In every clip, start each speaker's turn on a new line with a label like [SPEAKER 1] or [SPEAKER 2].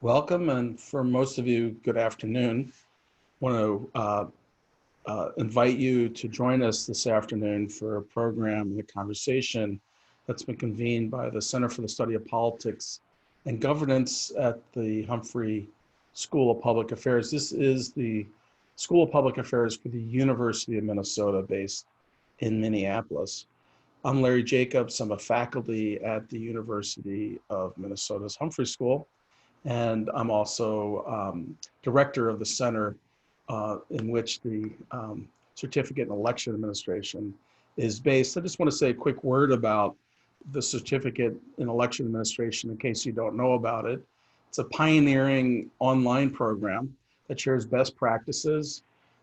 [SPEAKER 1] Welcome, and for most of you, good afternoon. I want to invite you to join us this afternoon for a program and a conversation that's been convened by the Center for the Study of Politics and Governance at the Humphrey School of Public Affairs. This is the School of Public Affairs for the University of Minnesota, based in Minneapolis. I'm Larry Jacobs. I'm a faculty at the University of Minnesota's Humphrey School, and I'm also director of the center in which the Certificate in Election Administration is based. I just want to say a quick word about the Certificate in Election Administration in case you don't know about it. It's a pioneering online program that shares best practices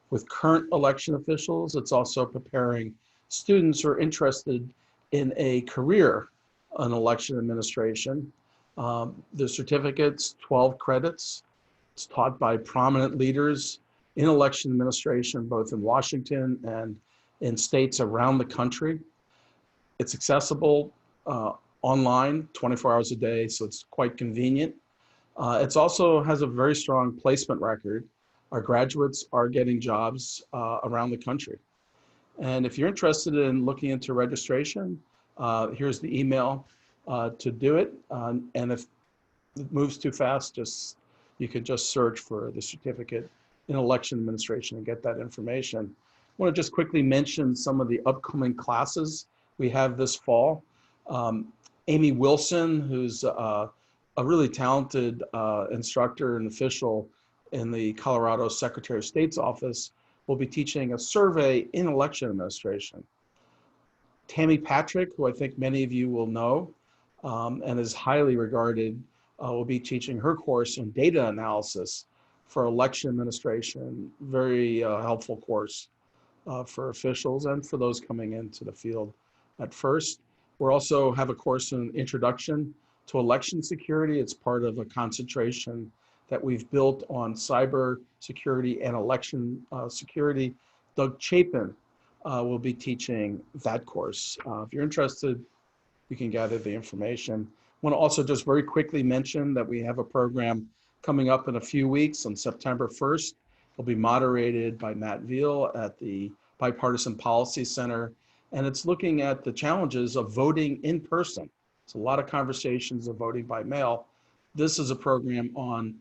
[SPEAKER 1] with current election officials. It's also preparing students who are interested in a career in election administration. The certificate's 12 credits. It's taught by prominent leaders in election administration, both in Washington and in states around the country. It's accessible online 24 hours a day, so it's quite convenient. It also has a very strong placement record. Our graduates are getting jobs around the country. And if you're interested in looking into registration, here's the email to do it. And if it moves too fast, you can just search for the Certificate in Election Administration and get that information. I want to just quickly mention some of the upcoming classes we have this fall. Amy Wilson, who's a really talented instructor and official in the Colorado Secretary of State's office, will be teaching a survey in election administration. Tammy Patrick, who I think many of you will know and is highly regarded, will be teaching her course on data analysis for election administration. Very helpful course for officials and for those coming into the field at first. We also have a course on Introduction to Election Security. It's part of a concentration that we've built on cybersecurity and election security. Doug Chapin will be teaching that course. If you're interested, you can gather the information. I want to also just very quickly mention that we have a program coming up in a few weeks on September 1st. It'll be moderated by Matt Veal at the Bipartisan Policy Center, and it's looking at the challenges of voting in person. It's a lot of conversations of voting by mail. This is a program on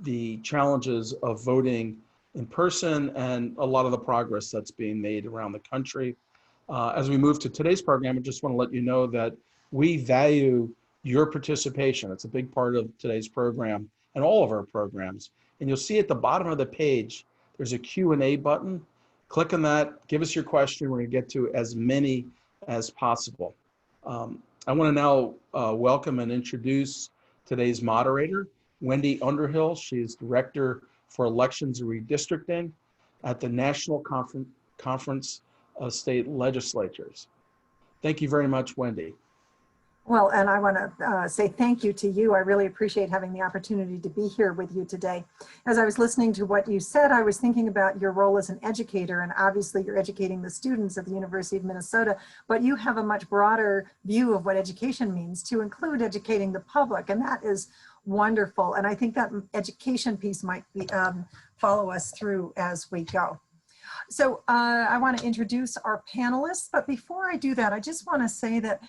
[SPEAKER 1] the challenges of voting in person and a lot of the progress that's being made around the country. As we move to today's program, I just want to let you know that we value your participation. It's a big part of today's program and all of our programs. And you'll see at the bottom of the page, there's a Q&A button. Click on that, give us your question. We're gonna get to as many as possible. I wanna now welcome and introduce today's moderator, Wendy Underhill. She's Director for Elections and Redistricting at the National Conference of State Legislatures. Thank you very much, Wendy.
[SPEAKER 2] Well, and I want to say thank you to you. I really appreciate having the opportunity to be here with you today. As I was listening to what you said, I was thinking about your role as an educator, and obviously you're educating the students at the University of Minnesota, but you have a much broader view of what education means, to include educating the public, and that is wonderful. And I think that education piece might be, follow us through as we go. So I want to introduce our panelists, but before I do that, I just want to say that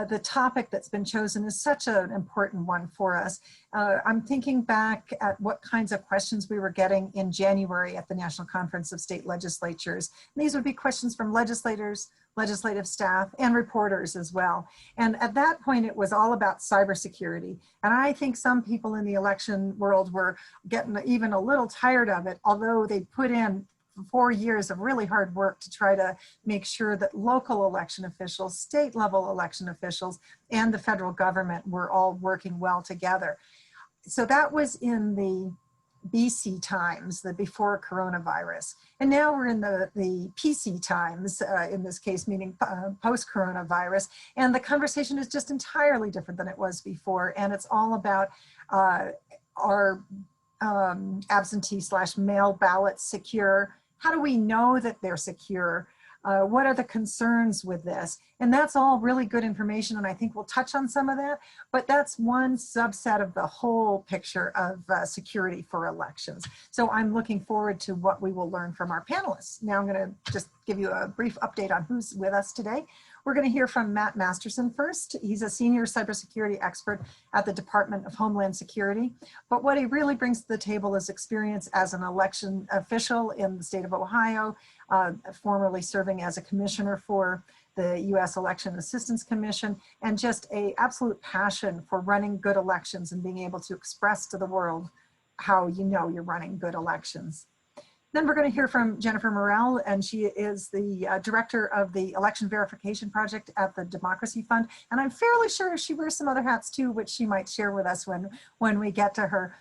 [SPEAKER 2] the topic that's been chosen is such an important one for us. I'm thinking back at what kinds of questions we were getting in January at the National Conference of State Legislatures. And these would be questions from legislators, legislative staff, and reporters as well. And at that point, it was all about cybersecurity. And I think some people in the election world were getting even a little tired of it, although they put in 4 years of really hard work to try to make sure that local election officials, state level election officials, and the federal government were all working well together. So that was in the BC times, the before coronavirus. And now we're in the PC times, in this case, meaning post-coronavirus. And the conversation is just entirely different than it was before. And it's all about our absentee/mail ballots secure? How do we know that they're secure? What are the concerns with this? And that's all really good information, and I think we'll touch on some of that, but that's one subset of the whole picture of security for elections. So I'm looking forward to what we will learn from our panelists. Now I'm going to just give you a brief update on who's with us today. We're going to hear from Matt Masterson first. He's a senior cybersecurity expert at the Department of Homeland Security. But what he really brings to the table is experience as an election official in the state of Ohio, formerly serving as a commissioner for the U.S. Election Assistance Commission, and just an absolute passion for running good elections and being able to express to the world how you know you're running good elections. Then we're going to hear from Jennifer Morell, and she is the director of the Election Verification Project at the Democracy Fund. And I'm fairly sure she wears some other hats too, which she might share with us when we get to her.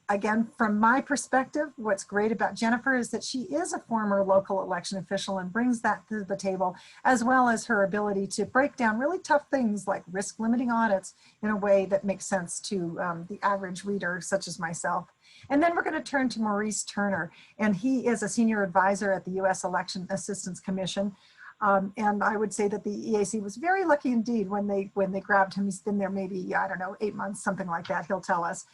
[SPEAKER 2] Again, from my perspective, what's great about Jennifer is that she is a former local election official and brings that to the table, as well as her ability to break down really tough things like risk limiting audits in a way that makes sense to the average reader, such as myself. And then we're going to turn to Maurice Turner, and he is a senior advisor at the U.S. Election Assistance Commission. And I would say that the EAC was very lucky indeed when they grabbed him. He's been there maybe, I don't know, 8 months, something like that, he'll tell us.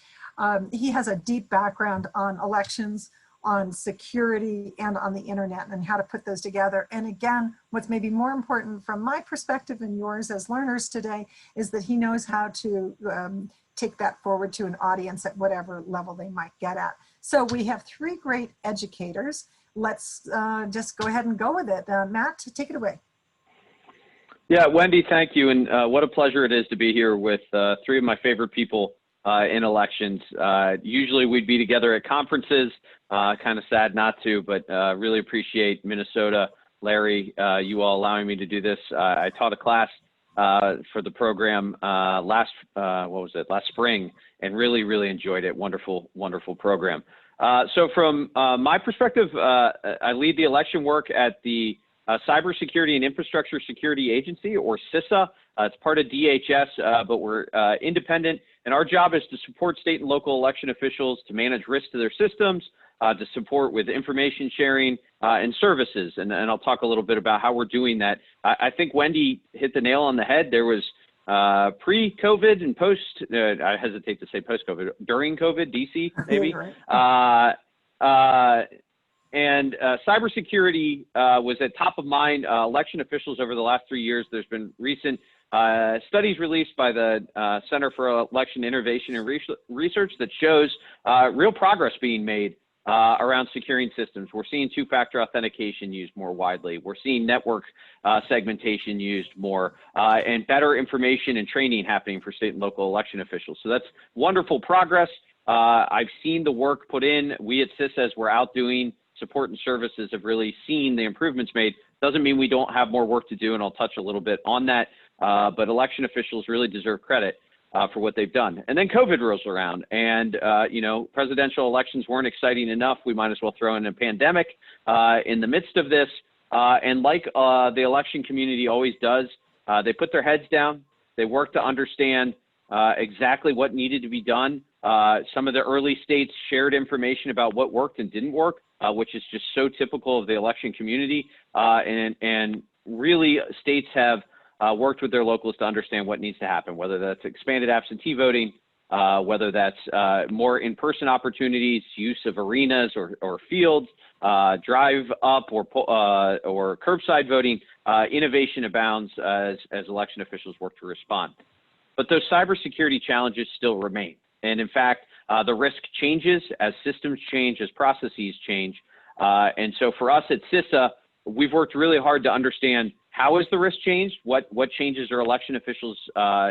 [SPEAKER 2] He has a deep background on elections, on security, and on the internet, and how to put those together. And again, what's maybe more important from my perspective and yours as learners today is that he knows how to take that forward to an audience at whatever level they might get at. So we have three great educators. Let's just go ahead and go with it. Matt, take it away.
[SPEAKER 3] Yeah, Wendy, thank you. And what a pleasure it is to be here with three of my favorite people in elections. Usually we'd be together at conferences, kind of sad not to, but really appreciate Minnesota, Larry, you all allowing me to do this. I taught a class for the program last spring, and really enjoyed it. Wonderful program. So from my perspective, I lead the election work at the Cybersecurity and Infrastructure Security Agency, or CISA. It's part of DHS, but we're independent, and our job is to support state and local election officials to manage risk to their systems, to support with information sharing and services. And I'll talk a little bit about how we're doing that. I think Wendy hit the nail on the head. There was pre-COVID and post, I hesitate to say post-COVID, during COVID, DC maybe. And cybersecurity was at top of mind election officials over the last 3 years. There's been recent studies released by the Center for Election Innovation and Research that shows real progress being made around securing systems. We're seeing two-factor authentication used more widely. We're seeing network segmentation used more, and better information and training happening for state and local election officials. So that's wonderful progress. I've seen the work put in. We at CISA, as we're out doing support and services, have really seen the improvements made. Doesn't mean we don't have more work to do, and I'll touch a little bit on that, but election officials really deserve credit for what they've done. And then COVID rolls around, and you know, presidential elections weren't exciting enough. We might as well throw in a pandemic in the midst of this. And like the election community always does, they put their heads down. They work to understand exactly what needed to be done. Some of the early states shared information about what worked and didn't work, which is just so typical of the election community. And really, states have worked with their locals to understand what needs to happen, whether that's expanded absentee voting, whether that's more in-person opportunities, use of arenas or fields, drive up or curbside voting. Innovation abounds as election officials work to respond. But those cybersecurity challenges still remain. And in fact, the risk changes as systems change, as processes change. And so for us at CISA, we've worked really hard to understand how has the risk changed, what changes are election officials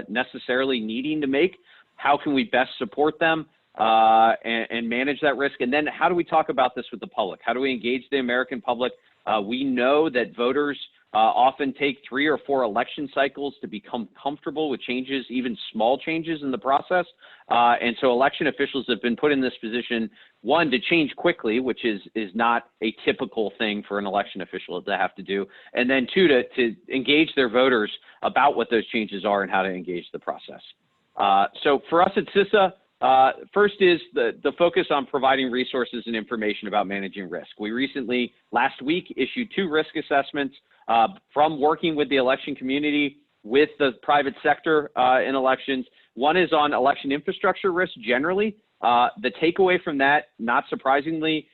[SPEAKER 3] necessarily needing to make, how can we best support them and manage that risk, and then how do we talk about this with the public? How do we engage the American public? We know that voters often take 3 or 4 election cycles to become comfortable with changes, even small changes in the process. And so election officials have been put in this position, one, to change quickly, which is not a typical thing for an election official to have to do. And then two, to engage their voters about what those changes are and how to engage the process. So for us at CISA, First is the focus on providing resources and information about managing risk. We recently, last week, issued 2 risk assessments from working with the election community with the private sector in elections. One is on election infrastructure risk generally. The takeaway from that, not surprisingly,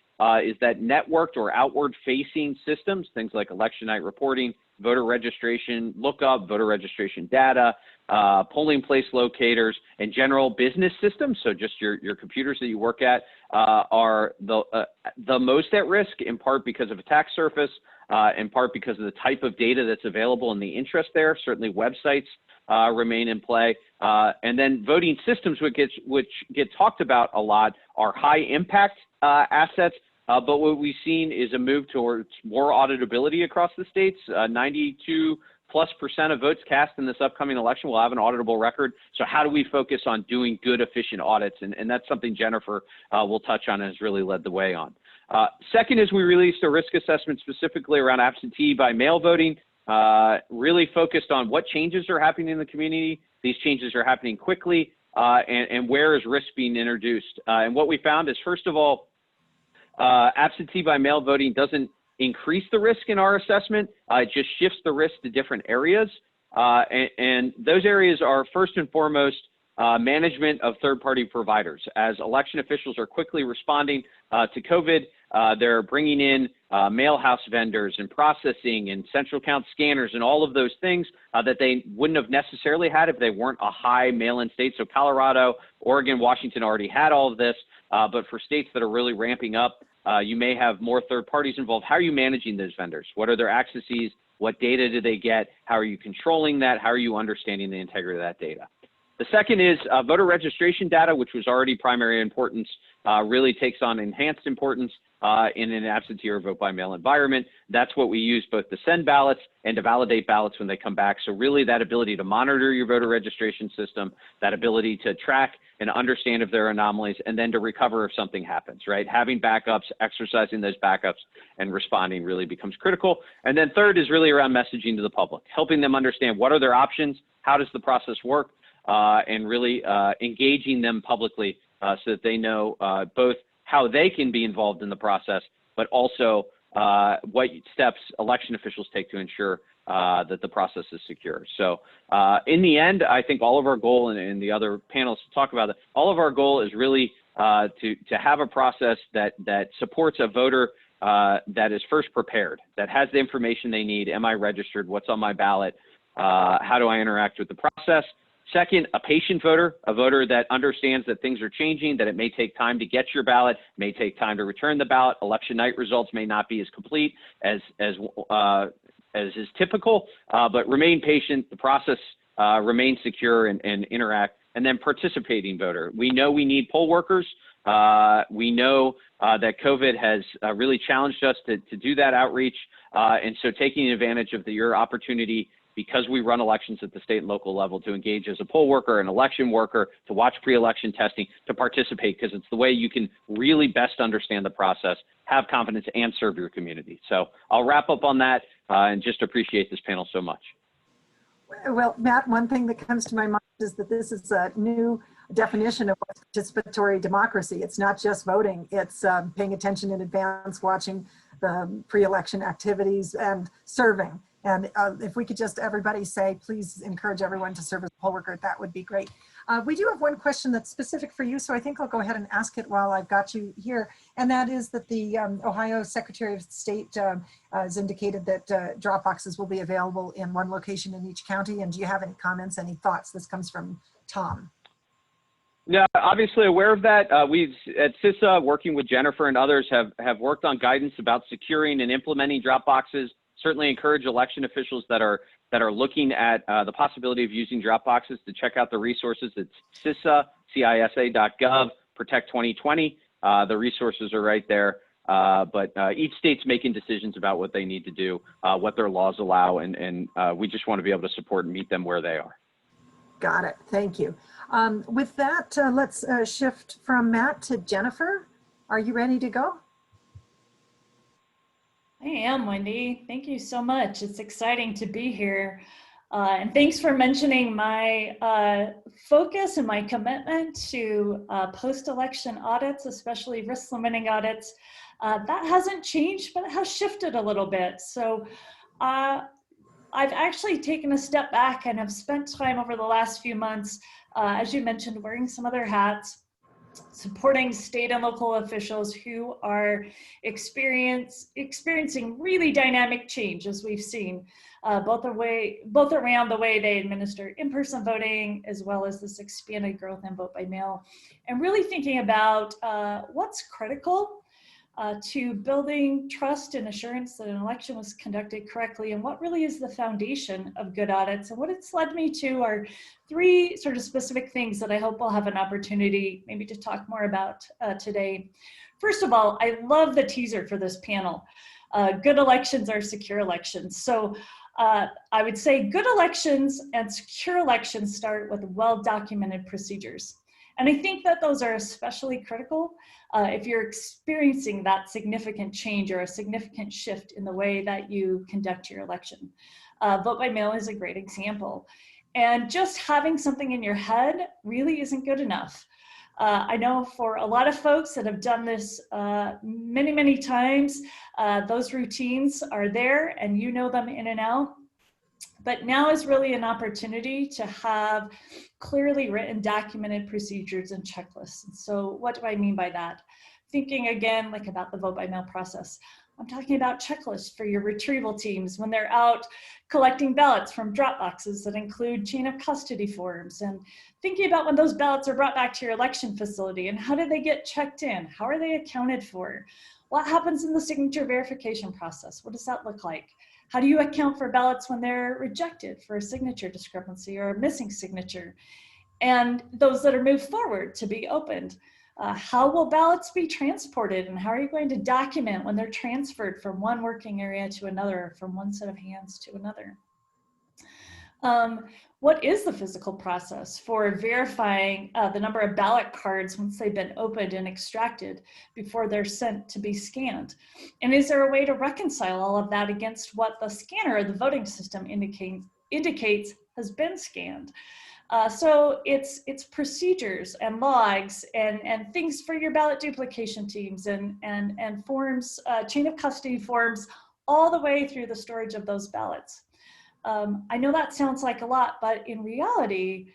[SPEAKER 3] is that networked or outward-facing systems, things like election night reporting, voter registration lookup, voter registration data, polling place locators, and general business systems, so just your computers that you work at, are the most at risk, in part because of attack surface, in part because of the type of data that's available and the interest there. Certainly websites remain in play. And then voting systems, which get talked about a lot, are high impact assets. But what we've seen is a move towards more auditability across the states. 92+% of votes cast in this upcoming election will have an auditable record. So how do we focus on doing good, efficient audits? And that's something Jennifer will touch on and has really led the way on. Second is we released a risk assessment specifically around absentee by mail voting, really focused on what changes are happening in the community. These changes are happening quickly, and where is risk being introduced? And what we found is, first of all, absentee by mail voting doesn't increase the risk in our assessment. It just shifts the risk to different areas. And those areas are first and foremost management of third-party providers. As election officials are quickly responding to COVID, they're bringing in mail house vendors and processing and central count scanners and all of those things that they wouldn't have necessarily had if they weren't a high mail-in state. So Colorado, Oregon, Washington already had all of this, but for states that are really ramping up, you may have more third parties involved. How are you managing those vendors? What are their accesses? What data do they get? How are you controlling that? How are you understanding the integrity of that data? The second is voter registration data, which was already primary importance, really takes on enhanced importance in an absentee or vote by mail environment. That's what we use both to send ballots and to validate ballots when they come back. So really that ability to monitor your voter registration system, that ability to track and understand if there are anomalies, and then to recover if something happens, right? Having backups, exercising those backups, and responding really becomes critical. And then third is really around messaging to the public, helping them understand what are their options, how does the process work, and really engaging them publicly so that they know both how they can be involved in the process, but also what steps election officials take to ensure that the process is secure. So in the end, I think all of our goal, and the other panelists talk about it, all of our goal is really to have a process that supports a voter that is first prepared, that has the information they need. Am I registered? What's on my ballot? How do I interact with the process? Second, a patient voter, a voter that understands that things are changing, that it may take time to get your ballot, may take time to return the ballot. Election night results may not be as complete as is typical, but remain patient. The process remains secure and interact. And then participating voter. We know we need poll workers. We know that COVID has really challenged us to do that outreach. And so taking advantage of your opportunity, because we run elections at the state and local level, to engage as a poll worker, an election worker, to watch pre-election testing, to participate, because it's the way you can really best understand the process, have confidence, and serve your community. So I'll wrap up on that and just appreciate this panel so much.
[SPEAKER 2] Well, Matt, one thing that comes to my mind is that this is a new definition of participatory democracy. It's not just voting, it's paying attention in advance, watching the pre-election activities, and serving. And if we could just everybody say, please encourage everyone to serve as a poll worker, that would be great. We do have one question that's specific for you, so I think I'll go ahead and ask it while I've got you here. And that is that the Ohio Secretary of State has indicated that drop boxes will be available in one location in each county. And do you have any comments, any thoughts? This comes from Tom.
[SPEAKER 3] Yeah, obviously aware of that. We at CISA, working with Jennifer and others, have worked on guidance about securing and implementing drop boxes. Certainly encourage election officials that are looking at the possibility of using drop boxes to check out the resources. It's CISA.gov, Protect 2020. The resources are right there. But each state's making decisions about what they need to do, what their laws allow, and we just want to be able to support and meet them where they are.
[SPEAKER 2] Got it. Thank you. With that, let's shift from Matt to Jennifer. Are you ready to go?
[SPEAKER 4] I am, Wendy. Thank you so much. It's exciting to be here. And thanks for mentioning my focus and my commitment to post-election audits, especially risk-limiting audits. That hasn't changed, but it has shifted a little bit. So I've actually taken a step back and have spent time over the last few months, as you mentioned, wearing some other hats, supporting state and local officials who are experiencing really dynamic change, as we've seen, both around the way they administer in-person voting, as well as this expanded growth in vote by mail, and really thinking about what's critical to building trust and assurance that an election was conducted correctly, and what really is the foundation of good audits. And what it's led me to are three sort of specific things that I hope we'll have an opportunity maybe to talk more about today. First of all, I love the teaser for this panel. Good elections are secure elections. So I would say good elections and secure elections start with well-documented procedures. And I think that those are especially critical if you're experiencing that significant change or a significant shift in the way that you conduct your election. Vote by mail is a great example. And just having something in your head really isn't good enough. I know for a lot of folks that have done this many, many times, those routines are there and you know them in and out. But now is really an opportunity to have clearly written documented procedures and checklists. And so what do I mean by that? Thinking again, like about the vote by mail process. I'm talking about checklists for your retrieval teams when they're out collecting ballots from drop boxes that include chain of custody forms, and thinking about when those ballots are brought back to your election facility and how do they get checked in? How are they accounted for? What happens in the signature verification process? What does that look like? How do you account for ballots when they're rejected for a signature discrepancy or a missing signature? And those that are moved forward to be opened. How will ballots be transported, and how are you going to document when they're transferred from one working area to another, from one set of hands to another? What is the physical process for verifying the number of ballot cards once they've been opened and extracted before they're sent to be scanned? And is there a way to reconcile all of that against what the scanner or the voting system indicates has been scanned? So it's procedures and logs and things for your ballot duplication teams and forms, chain of custody forms, all the way through the storage of those ballots. I know that sounds like a lot, but in reality,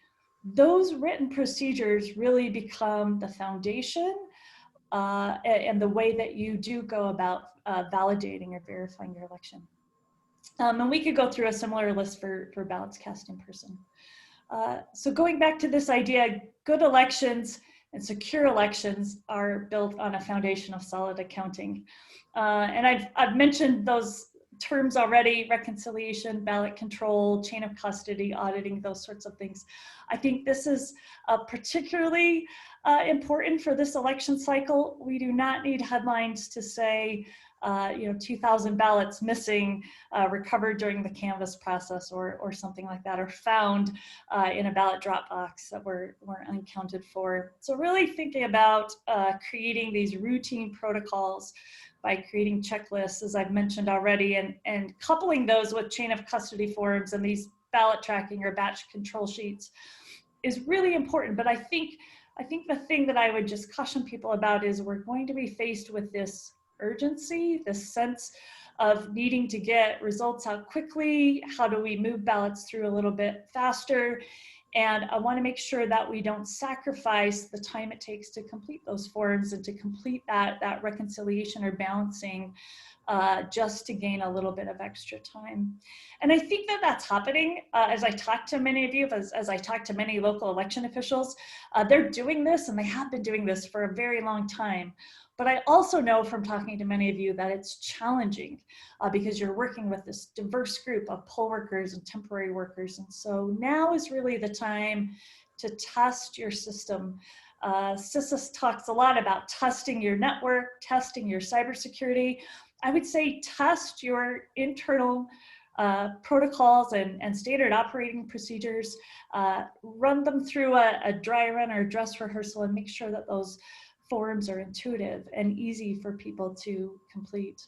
[SPEAKER 4] those written procedures really become the foundation and the way that you do go about validating or verifying your election. And we could go through a similar list for ballots cast in person. So going back to this idea, good elections and secure elections are built on a foundation of solid accounting. And I've mentioned those terms already: reconciliation, ballot control, chain of custody, auditing, those sorts of things. I think this is particularly important for this election cycle. We do not need headlines to say, 2,000 ballots missing, recovered during the canvass process or something like that, or found in a ballot drop box that were unaccounted for. So really thinking about creating these routine protocols by creating checklists, as I've mentioned already, and coupling those with chain of custody forms and these ballot tracking or batch control sheets is really important. But I think the thing that I would just caution people about is we're going to be faced with this urgency, this sense of needing to get results out quickly. How do we move ballots through a little bit faster? And I want to make sure that we don't sacrifice the time it takes to complete those forms and to complete that reconciliation or balancing just to gain a little bit of extra time. And I think that that's happening as I talk to many of you, as I talk to many local election officials. They're doing this, and they have been doing this for a very long time. But I also know from talking to many of you that it's challenging because you're working with this diverse group of poll workers and temporary workers. And so now is really the time to test your system. CISIS talks a lot about testing your network, testing your cybersecurity. I would say test your internal protocols and standard operating procedures, run them through a dry run or dress rehearsal, and make sure that those forms are intuitive and easy for people to complete.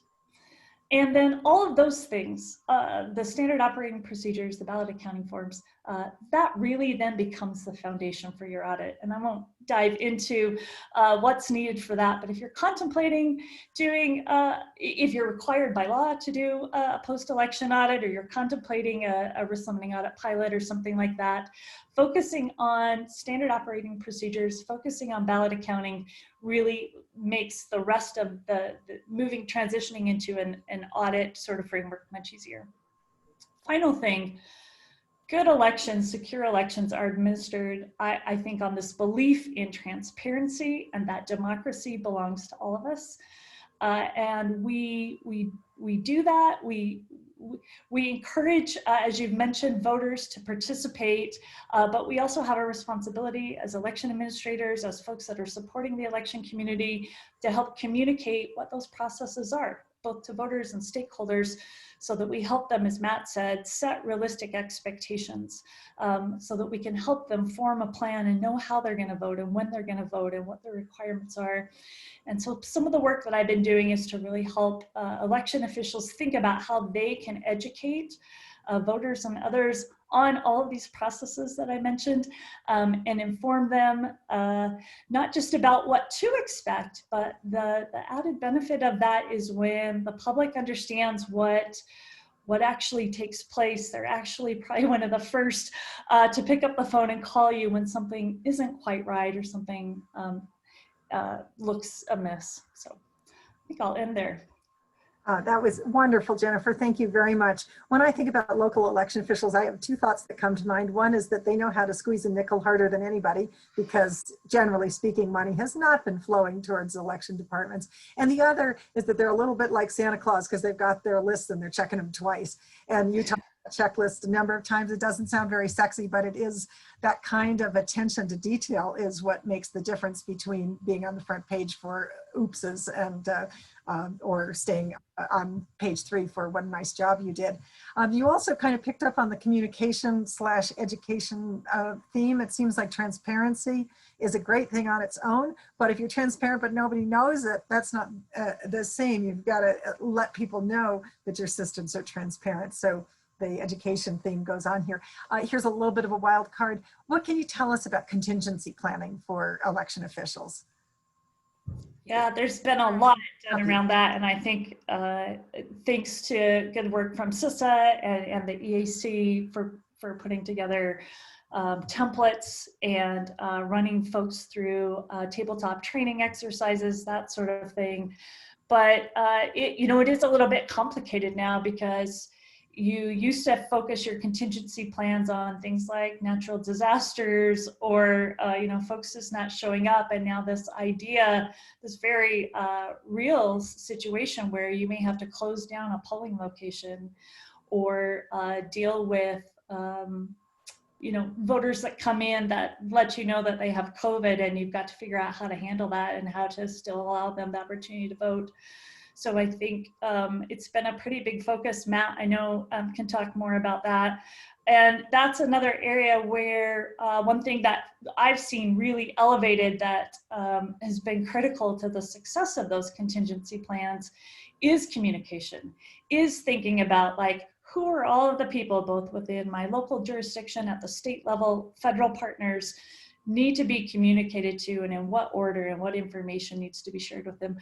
[SPEAKER 4] And then all of those things, the standard operating procedures, the ballot accounting forms, that really then becomes the foundation for your audit. And I won't dive into what's needed for that, but if you're contemplating doing, if you're required by law to do a post-election audit, or you're contemplating a risk limiting audit pilot or something like that, focusing on standard operating procedures, focusing on ballot accounting really makes the rest of the transitioning into an audit sort of framework much easier. Final thing, good elections, secure elections are administered, I think, on this belief in transparency and that democracy belongs to all of us. And we do that. We encourage, as you've mentioned, voters to participate, but we also have a responsibility as election administrators, as folks that are supporting the election community, to help communicate what those processes are, both to voters and stakeholders, so that we help them, as Matt said, set realistic expectations, so that we can help them form a plan and know how they're going to vote and when they're going to vote and what the requirements are. And so some of the work that I've been doing is to really help election officials think about how they can educate voters and others on all of these processes that I mentioned, and inform them not just about what to expect, but the added benefit of that is when the public understands what actually takes place. They're actually probably one of the first to pick up the phone and call you when something isn't quite right or something looks amiss. So I think I'll end there.
[SPEAKER 2] That was wonderful, Jennifer. Thank you very much. When I think about local election officials, I have two thoughts that come to mind. One is that they know how to squeeze a nickel harder than anybody, because generally speaking, money has not been flowing towards election departments. And the other is that they're a little bit like Santa Claus, because they've got their lists and they're checking them twice. And you talk about checklist a number of times. It doesn't sound very sexy, but it is that kind of attention to detail is what makes the difference between being on the front page for oopses and or staying on page 3 for what a nice job you did. You also kind of picked up on the communication / education theme. It seems like transparency is a great thing on its own, but if you're transparent but nobody knows it, that's not the same. You've got to let people know that your systems are transparent. So the education theme goes on here. Here's a little bit of a wild card. What can you tell us about contingency planning for election officials?
[SPEAKER 4] Yeah, there's been a lot done around that, and I think thanks to good work from CISA and the EAC for putting together templates and running folks through tabletop training exercises, that sort of thing. But it is a little bit complicated now, because you used to focus your contingency plans on things like natural disasters or folks just not showing up, and now this very real situation where you may have to close down a polling location or deal with voters that come in that let you know that they have COVID, and you've got to figure out how to handle that and how to still allow them the opportunity to vote. So I think it's been a pretty big focus. Matt, I know, can talk more about that. And that's another area where one thing that I've seen really elevated that has been critical to the success of those contingency plans is communication, is thinking about, like, who are all of the people, both within my local jurisdiction, at the state level, federal partners, need to be communicated to, and in what order, and what information needs to be shared with them.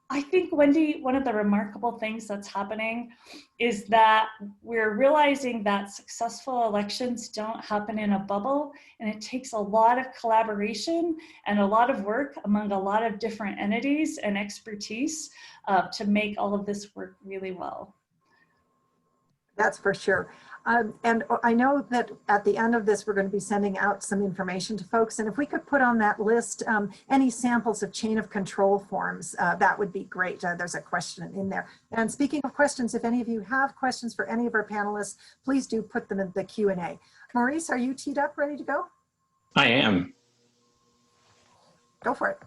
[SPEAKER 4] I think, Wendy, one of the remarkable things that's happening is that we're realizing that successful elections don't happen in a bubble, and it takes a lot of collaboration and a lot of work among a lot of different entities and expertise to make all of this work really well.
[SPEAKER 2] That's for sure. And I know that at the end of this, we're going to be sending out some information to folks. And if we could put on that list any samples of chain of control forms, that would be great. There's a question in there. And speaking of questions, if any of you have questions for any of our panelists, please do put them in the Q&A. Maurice, are you teed up, ready to go?
[SPEAKER 5] I am.
[SPEAKER 2] Go for it.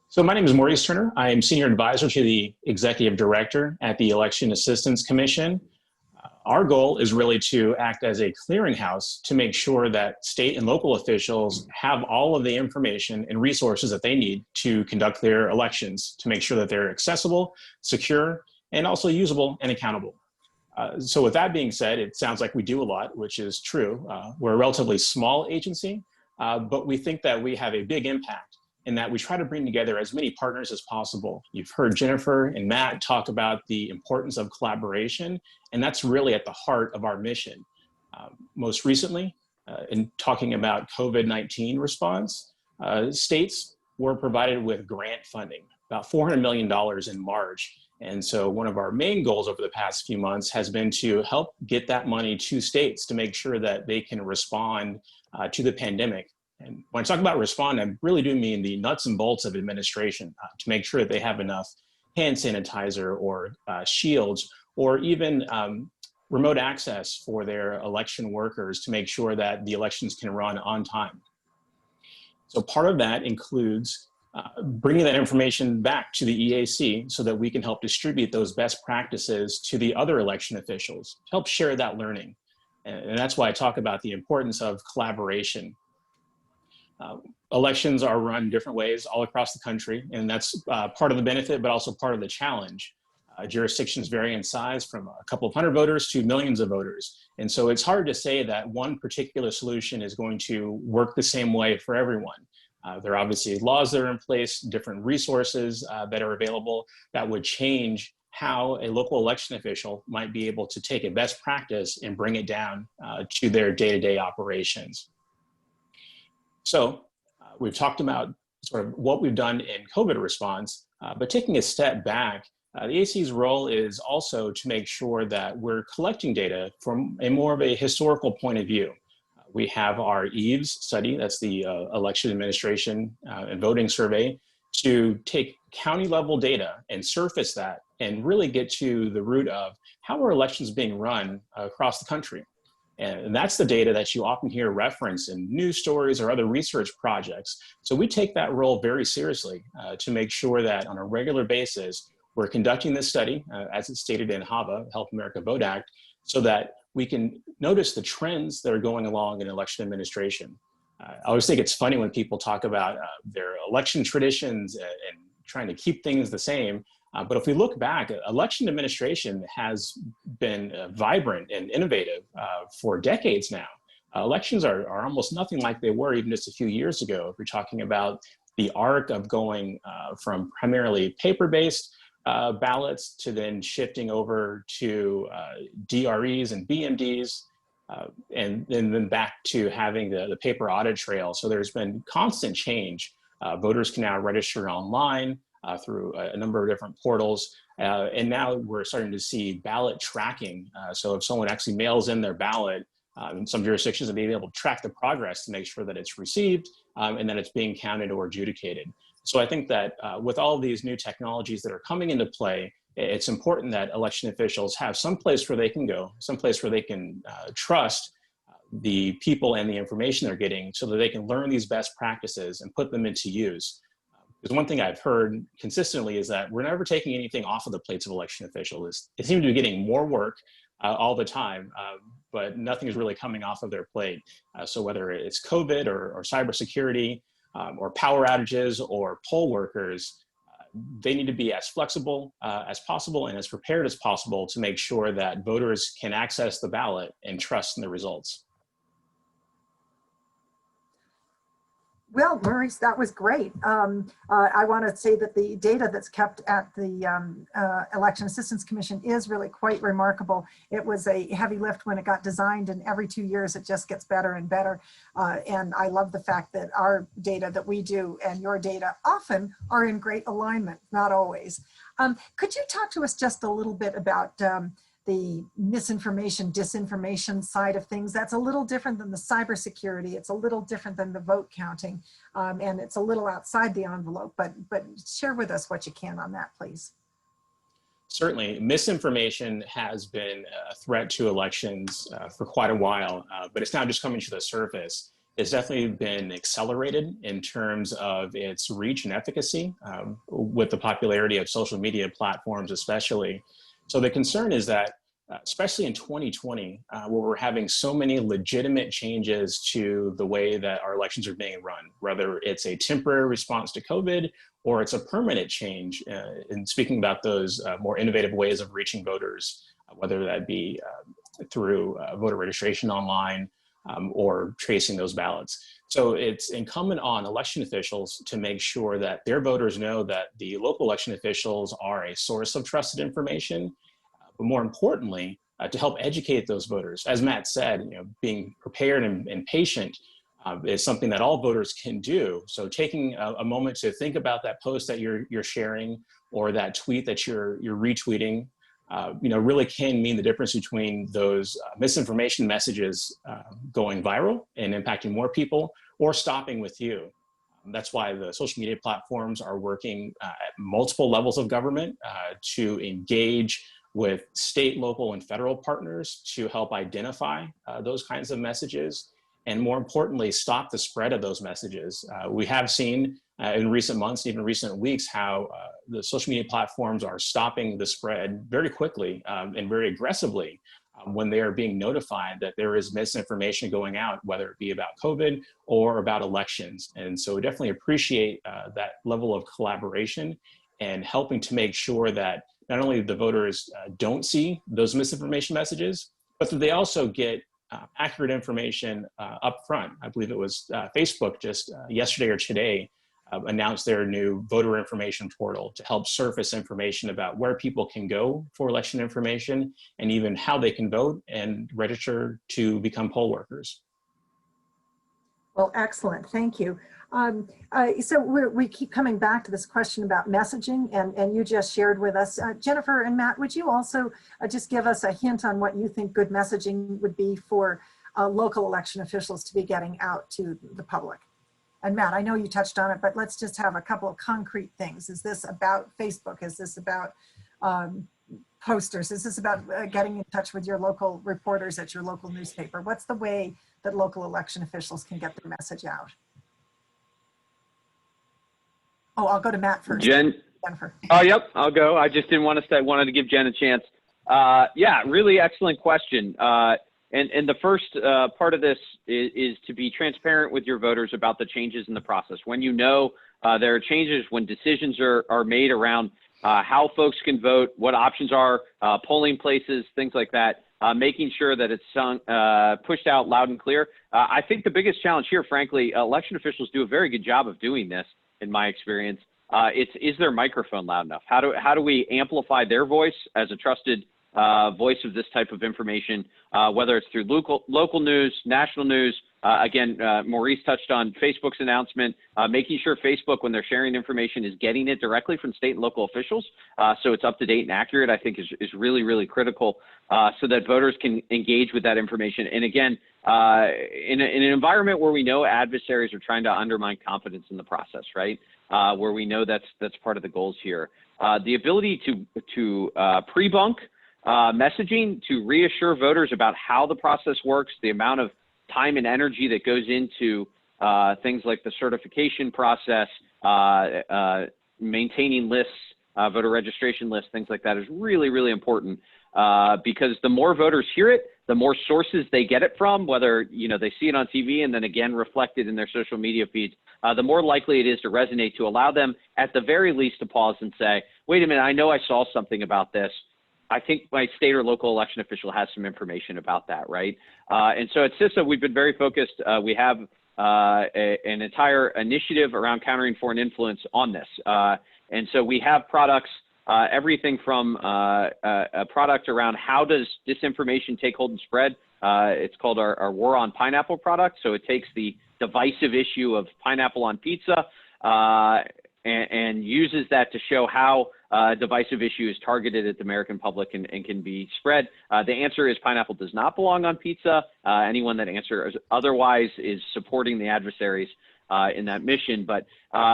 [SPEAKER 5] So my name is Maurice Turner. I am Senior Advisor to the Executive Director at the Election Assistance Commission. Our goal is really to act as a clearinghouse to make sure that state and local officials have all of the information and resources that they need to conduct their elections, to make sure that they're accessible, secure, and also usable and accountable. So with that being said, it sounds like we do a lot, which is true. We're a relatively small agency, but we think that we have a big impact in that we try to bring together as many partners as possible. You've heard Jennifer and Matt talk about the importance of collaboration, and that's really at the heart of our mission. Most recently, in talking about COVID-19 response, states were provided with grant funding, about $400 million in March. And so one of our main goals over the past few months has been to help get that money to states to make sure that they can respond to the pandemic. And when I talk about respond, I really do mean the nuts and bolts of administration to make sure that they have enough hand sanitizer or shields, or even remote access for their election workers to make sure that the elections can run on time. So part of that includes bringing that information back to the EAC so that we can help distribute those best practices to the other election officials, to help share that learning. And that's why I talk about the importance of collaboration. Elections are run different ways all across the country, and that's part of the benefit, but also part of the challenge. Jurisdictions vary in size from a couple of hundred voters to millions of voters. And so it's hard to say that one particular solution is going to work the same way for everyone. There are obviously laws that are in place, different resources that are available that would change how a local election official might be able to take a best practice and bring it down to their day-to-day operations. So we've talked about sort of what we've done in COVID response, but taking a step back, the AC's role is also to make sure that we're collecting data from a more of a historical point of view. We have our EVES study, that's the Election Administration and Voting Survey, to take county level data and surface that and really get to the root of how are elections being run across the country. And that's the data that you often hear referenced in news stories or other research projects. So we take that role very seriously to make sure that on a regular basis, we're conducting this study, as it's stated in HAVA, Help America Vote Act, so that we can notice the trends that are going along in election administration. I always think it's funny when people talk about their election traditions and trying to keep things the same. But if we look back, election administration has been vibrant and innovative for decades now. Elections are almost nothing like they were even just a few years ago. If you're talking about the arc of going from primarily paper-based ballots to then shifting over to DREs and BMDs, and then back to having the paper audit trail. So there's been constant change. Voters can now register online through a number of different portals. And now we're starting to see ballot tracking. So if someone actually mails in their ballot, in some jurisdictions, they'll be able to track the progress to make sure that it's received and that it's being counted or adjudicated. So I think that with all of these new technologies that are coming into play, it's important that election officials have some place where they can go, some place where they can trust the people and the information they're getting so that they can learn these best practices and put them into use. Because one thing I've heard consistently is that we're never taking anything off of the plates of election officials. They seem to be getting more work all the time, but nothing is really coming off of their plate. So whether it's COVID or cybersecurity or power outages or poll workers, they need to be as flexible as possible and as prepared as possible to make sure that voters can access the ballot and trust in the results.
[SPEAKER 2] Well, Maurice, that was great. I want to say that the data that's kept at the Election Assistance Commission is really quite remarkable. It was a heavy lift when it got designed, and every 2 years it just gets better and better. And I love the fact that our data that we do and your data often are in great alignment, not always. Could you talk to us just a little bit about the misinformation, disinformation side of things? That's a little different than the cybersecurity. It's a little different than the vote counting, and it's a little outside the envelope, but share with us what you can on that, please.
[SPEAKER 5] Certainly, misinformation has been a threat to elections for quite a while, but it's now just coming to the surface. It's definitely been accelerated in terms of its reach and efficacy with the popularity of social media platforms especially. So the concern is that especially in 2020, where we're having so many legitimate changes to the way that our elections are being run, whether it's a temporary response to COVID or it's a permanent change in speaking about those more innovative ways of reaching voters, whether that be through voter registration online or tracing those ballots. So it's incumbent on election officials to make sure that their voters know that the local election officials are a source of trusted information, but more importantly, to help educate those voters. As Matt said, being prepared and patient is something that all voters can do. So taking a moment to think about that post that you're sharing or that tweet that you're retweeting, really can mean the difference between those misinformation messages going viral and impacting more people or stopping with you. That's why the social media platforms are working at multiple levels of government to engage with state, local, and federal partners to help identify those kinds of messages, and more importantly, stop the spread of those messages. We have seen in recent months, even recent weeks, how the social media platforms are stopping the spread very quickly and very aggressively when they are being notified that there is misinformation going out, whether it be about COVID or about elections. And so we definitely appreciate that level of collaboration and helping to make sure that not only the voters don't see those misinformation messages, but that they also get accurate information up front. I believe it was Facebook just yesterday or today announced their new voter information portal to help surface information about where people can go for election information and even how they can vote and register to become poll workers.
[SPEAKER 2] Well, excellent. Thank you. So we keep coming back to this question about messaging, and you just shared with us. Jennifer and Matt, would you also just give us a hint on what you think good messaging would be for local election officials to be getting out to the public? And Matt, I know you touched on it, but let's just have a couple of concrete things. Is this about Facebook? Is this about posters? Is this about getting in touch with your local reporters at your local newspaper? What's the way that local election officials can get their message out? Oh, I'll go to Matt first. Jennifer.
[SPEAKER 3] Oh, yep, I'll go. I just didn't want to say, wanted to give Jen a chance. Yeah, really excellent question. And the first part of this is to be transparent with your voters about the changes in the process. When you know there are changes, when decisions are made around how folks can vote, what options are, polling places, things like that, making sure that it's pushed out loud and clear. I think the biggest challenge here, frankly, election officials do a very good job of doing this, in my experience. Is their microphone loud enough? How do we amplify their voice as a trusted voice of this type of information, whether it's through local news, national news. Again, Maurice touched on Facebook's announcement, making sure Facebook, when they're sharing information, is getting it directly from state and local officials, so it's up to date and accurate, I think is really, really critical, so that voters can engage with that information. And again, in an environment where we know adversaries are trying to undermine confidence in the process, right? Where we know that's part of the goals here. The ability to pre-bunk messaging, to reassure voters about how the process works, the amount of time and energy that goes into things like the certification process, maintaining lists, voter registration lists, things like that is really, really important, because the more voters hear it, the more sources they get it from, whether they see it on TV and then again reflected in their social media feeds, the more likely it is to resonate, to allow them at the very least to pause and say, wait a minute, I know I saw something about this. I think my state or local election official has some information about that, right? And so at CISA, we've been very focused. We have an entire initiative around countering foreign influence on this. And so we have products, everything from a product around how does disinformation take hold and spread. It's called our War on Pineapple product. So it takes the divisive issue of pineapple on pizza and uses that to show how divisive issue is targeted at the American public and can be spread. The answer is pineapple does not belong on pizza. Anyone that answers otherwise is supporting the adversaries in that mission. But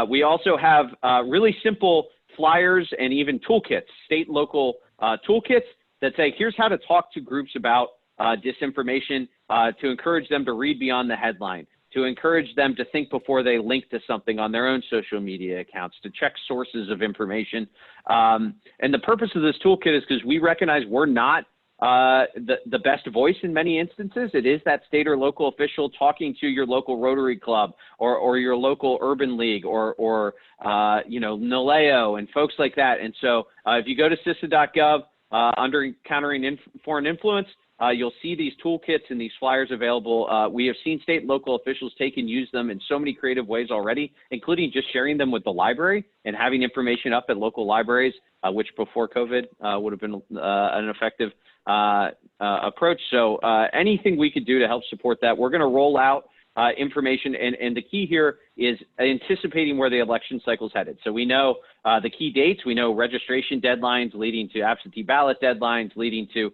[SPEAKER 3] we also have really simple flyers and even toolkits, state and local toolkits that say, here's how to talk to groups about disinformation, to encourage them to read beyond the headline, to encourage them to think before they link to something on their own social media accounts, to check sources of information. And the purpose of this toolkit is because we recognize we're not the best voice in many instances. It is that state or local official talking to your local Rotary Club or your local urban league or you know, NALEO and folks like that. And so if you go to CISA.gov under Countering Foreign Influence, you'll see these toolkits and these flyers available. We have seen state and local officials take and use them in so many creative ways already, including just sharing them with the library and having information up at local libraries, which before COVID would have been an effective approach. So anything we could do to help support that, we're going to roll out information. And the key here is anticipating where the election cycle is headed. So we know the key dates, we know registration deadlines leading to absentee ballot deadlines, leading to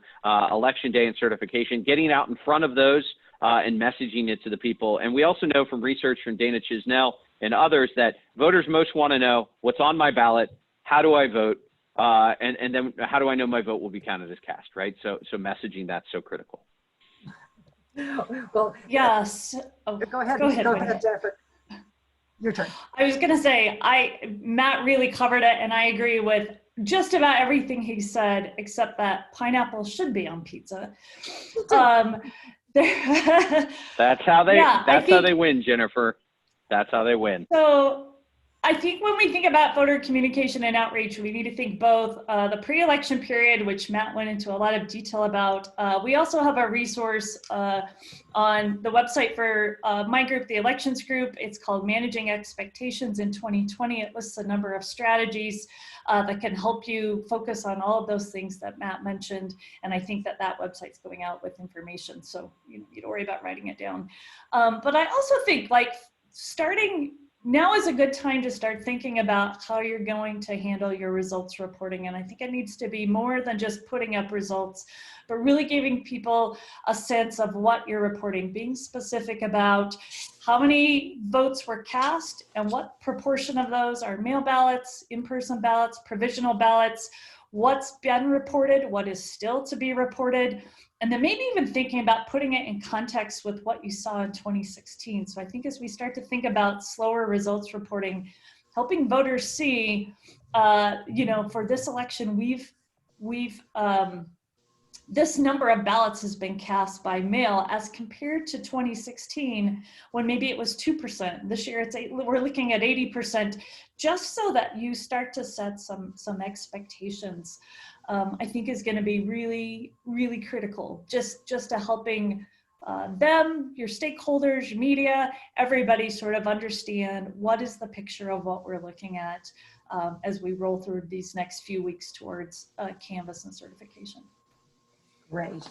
[SPEAKER 3] election day and certification, getting out in front of those and messaging it to the people. And we also know from research from Dana Chisnell and others that voters most want to know what's on my ballot, how do I vote, and then how do I know my vote will be counted as cast, right? So messaging, that's so critical.
[SPEAKER 2] Well,
[SPEAKER 4] Yes. Oh,
[SPEAKER 2] go ahead.
[SPEAKER 4] Go ahead, Wendy.
[SPEAKER 2] Jennifer. Your turn.
[SPEAKER 4] I was going to say, Matt really covered it, and I agree with just about everything he said, except that pineapple should be on pizza.
[SPEAKER 3] That's how they.
[SPEAKER 4] Yeah,
[SPEAKER 3] that's how they win, Jennifer. That's how they win.
[SPEAKER 4] So I think when we think about voter communication and outreach, we need to think both the pre-election period, which Matt went into a lot of detail about. We also have a resource on the website for my group, the elections group. It's called Managing Expectations in 2020. It lists a number of strategies that can help you focus on all of those things that Matt mentioned. And I think that website's going out with information. So you don't worry about writing it down. But I also think like now is a good time to start thinking about how you're going to handle your results reporting. And I think it needs to be more than just putting up results, but really giving people a sense of what you're reporting, being specific about how many votes were cast and what proportion of those are mail ballots, in-person ballots, provisional ballots, what's been reported, what is still to be reported, and then maybe even thinking about putting it in context with what you saw in 2016. So I think as we start to think about slower results reporting, helping voters see, for this election, this number of ballots has been cast by mail as compared to 2016, when maybe it was 2%. This year we're looking at 80%, just so that you start to set some expectations. I think is going to be really, really critical, just to helping them, your stakeholders, your media, everybody sort of understand what is the picture of what we're looking at as we roll through these next few weeks towards Canvas and certification.
[SPEAKER 2] Great.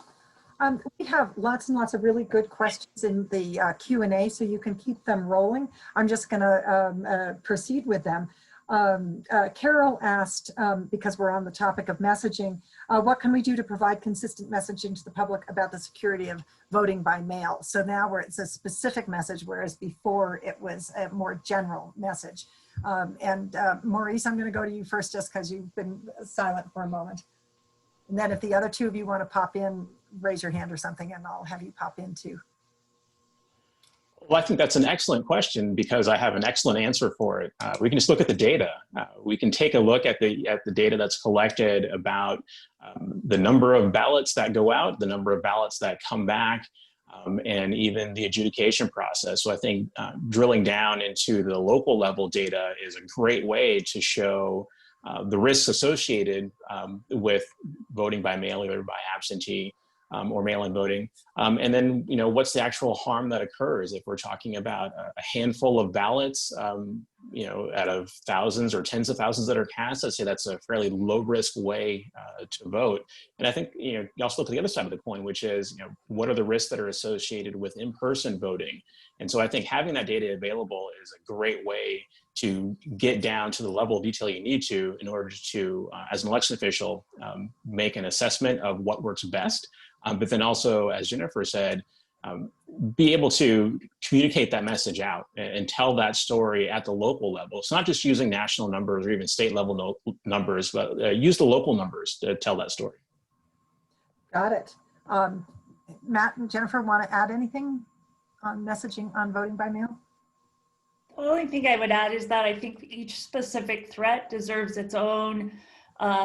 [SPEAKER 2] We have lots and lots of really good questions in the Q&A, so you can keep them rolling. I'm just going to proceed with them. Carol asked, because we're on the topic of messaging, what can we do to provide consistent messaging to the public about the security of voting by mail? So now it's a specific message, whereas before it was a more general message. Maurice, I'm going to go to you first, just because you've been silent for a moment. And then if the other two of you want to pop in, raise your hand or something, and I'll have you pop in too.
[SPEAKER 5] Well, I think that's an excellent question, because I have an excellent answer for it. We can just look at the data. We can take a look at the data that's collected about the number of ballots that go out, the number of ballots that come back, and even the adjudication process. So I think drilling down into the local level data is a great way to show the risks associated with voting by mail or by absentee or mail-in voting. And then, what's the actual harm that occurs if we're talking about a handful of ballots, out of thousands or tens of thousands that are cast. I'd say that's a fairly low-risk way to vote. And I think, you also look at the other side of the coin, which is, what are the risks that are associated with in-person voting? And so I think having that data available is a great way to get down to the level of detail you need to in order to, as an election official, make an assessment of what works best. But then also, as Jennifer said, be able to communicate that message out and tell that story at the local level. It's not just using national numbers or even state level numbers, but use the local numbers to tell that story.
[SPEAKER 2] Got it. Matt and Jennifer, want to add anything on messaging on voting by mail?
[SPEAKER 4] The only thing I would add is that I think each specific threat deserves its own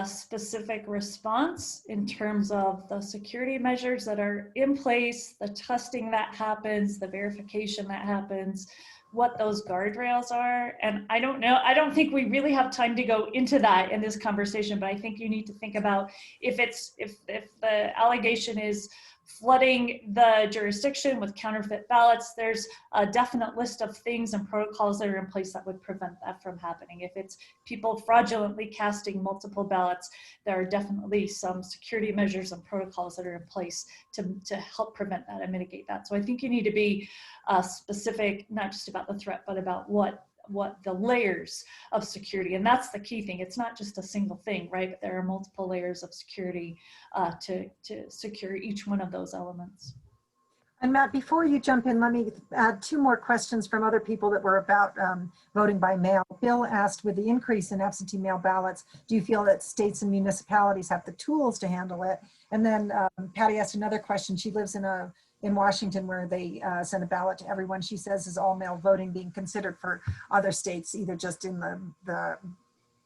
[SPEAKER 4] specific response in terms of the security measures that are in place, the testing that happens, the verification that happens, what those guardrails are. And I don't know, I don't think we really have time to go into that in this conversation, but I think you need to think about if the allegation is flooding the jurisdiction with counterfeit ballots, there's a definite list of things and protocols that are in place that would prevent that from happening. If it's people fraudulently casting multiple ballots, there are definitely some security measures and protocols that are in place to help prevent that and mitigate that. So I think you need to be specific, not just about the threat, but about what the layers of security, and that's the key thing. It's not just a single thing, right? But there are multiple layers of security to secure each one of those elements.
[SPEAKER 2] And Matt, before you jump in, let me add two more questions from other people that were about voting by mail. Bill asked, with the increase in absentee mail ballots, do you feel that states and municipalities have the tools to handle it? And then Patty asked another question. She lives in Washington, where they send a ballot to everyone. She says, is all mail voting being considered for other states, either just in the